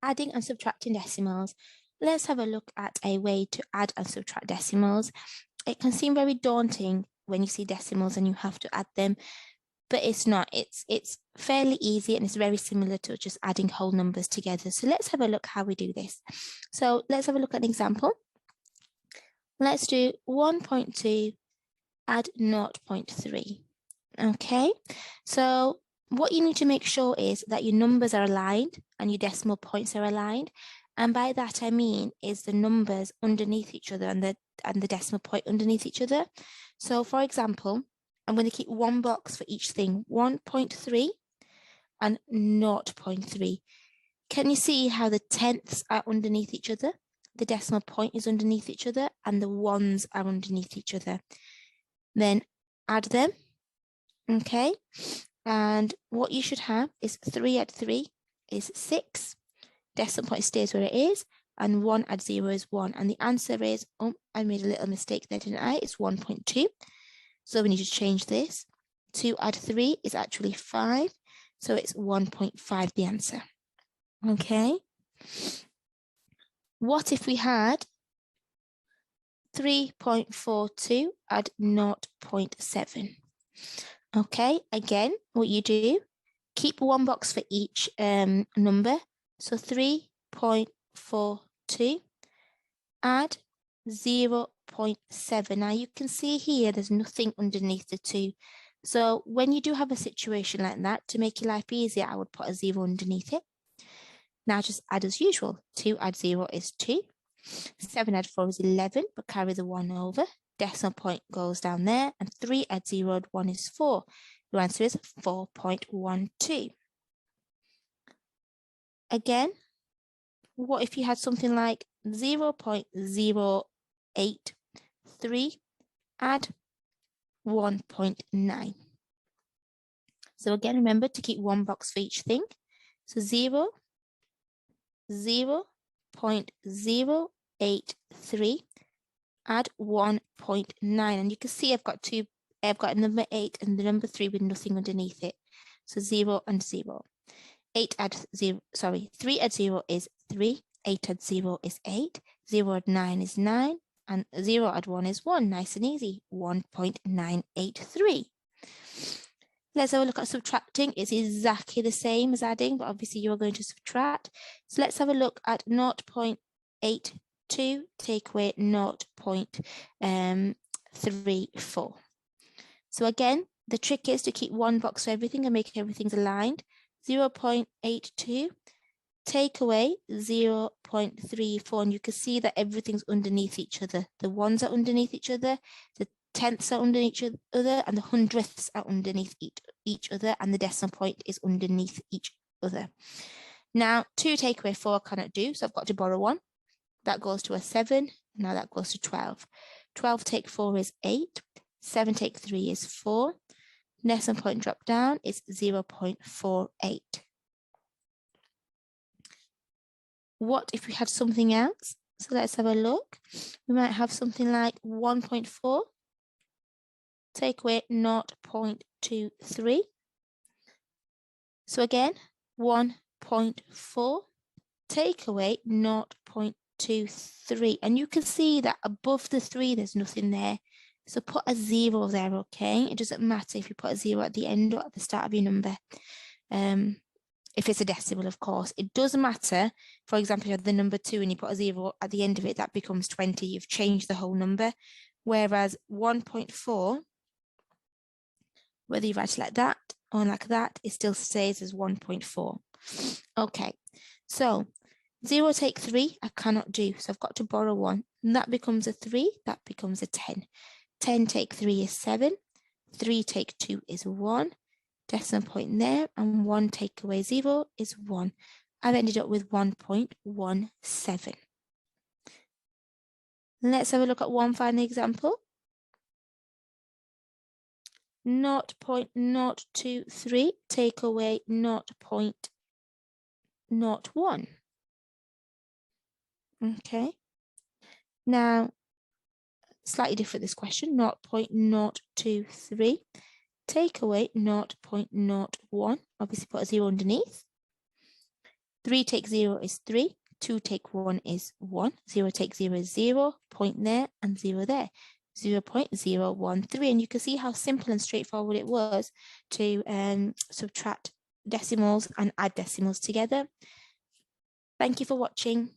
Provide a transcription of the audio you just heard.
adding and subtracting decimals. Let's have a look at a way to add and subtract decimals. It can seem very daunting when you see decimals and you have to add them, but it's not. It's fairly easy and it's very similar to just adding whole numbers together. So let's have a look how we do this. So let's have a look at an example. Let's do 1.2 add 0.3. Okay, so what you need to make sure is that your numbers are aligned and your decimal points are aligned. And by that I mean is the numbers underneath each other and the decimal point underneath each other. So for example, I'm going to keep one box for each thing, 1.3 and 0.3. Can you see how the tenths are underneath each other? The decimal point is underneath each other and the ones are underneath each other. Then add them. Okay, and what you should have is 3 add 3 is 6, decimal point stays where it is, and 1 add 0 is 1, and the answer is, oh, I made a little mistake there, didn't I? It's 1.2, so we need to change this. 2 add 3 is actually 5, so it's 1.5 the answer. Okay, what if we had 3.42 add 0.7? Okay, again, what you do, keep one box for each number. So 3.42, add 0.7. Now you can see here, there's nothing underneath the 2. So when you do have a situation like that, to make your life easier, I would put a 0 underneath it. Now just add as usual. 2 add 0 is 2. 7 add 4 is 11, but carry the 1 over. Decimal point goes down there, and 3 add 0 add 1 is 4. Your answer is 4.12. Again, what if you had something like 0.083 add 1.9? So again, remember to keep one box for each thing. So 0.083 add 1.9, and you can see I've got a number 8 and the number 3 with nothing underneath it. So 0 and 0. 3 add 0 is 3, 8 add 0 is 8, 0 add 9 is 9, and 0 add 1 is 1. Nice and easy, 1.983. Let's have a look at subtracting. It's exactly the same as adding, but obviously you are going to subtract. So let's have a look at 0.82, take away 0.34. So again, the trick is to keep one box for everything and make everything aligned. 0.82, take away 0.34, and you can see that everything's underneath each other. The ones are underneath each other, the tenths are underneath each other, and the hundredths are underneath each other, and the decimal point is underneath each other. Now, 2 take away 4 I cannot do, so I've got to borrow 1. That goes to a 7, now that goes to 12. 12 take 4 is 8, 7 take 3 is 4. Decimal point drop down is 0.48. What if we had something else? So let's have a look. We might have something like 1.4. Take away 0.23. So again, 1.4. Take away 0.23. And you can see that above the 3, there's nothing there. So put a 0 there, okay? It doesn't matter if you put a 0 at the end or at the start of your number. If it's a decimal, of course. It doesn't matter. For example, you have the number 2 and you put a 0 at the end of it, that becomes 20. You've changed the whole number. Whereas 1.4, whether you write it like that or like that, it still stays as 1.4. Okay, so 0 take 3, I cannot do. So I've got to borrow 1. And that becomes a 3, that becomes a 10. 10 take 3 is 7. 3 take 2 is 1. Decimal point there, and 1 take away 0 is 1. I've ended up with 1.17. Let's have a look at one final example. 0.023 take away 0.01. Okay. Now, slightly different this question, 0.023. Take away 0.01, obviously put a 0 underneath. 3 take 0 is 3. 2 take 1 is 1. 0 take 0 is 0. Point there and 0 there. 0.013. And you can see how simple and straightforward it was to subtract decimals and add decimals together. Thank you for watching.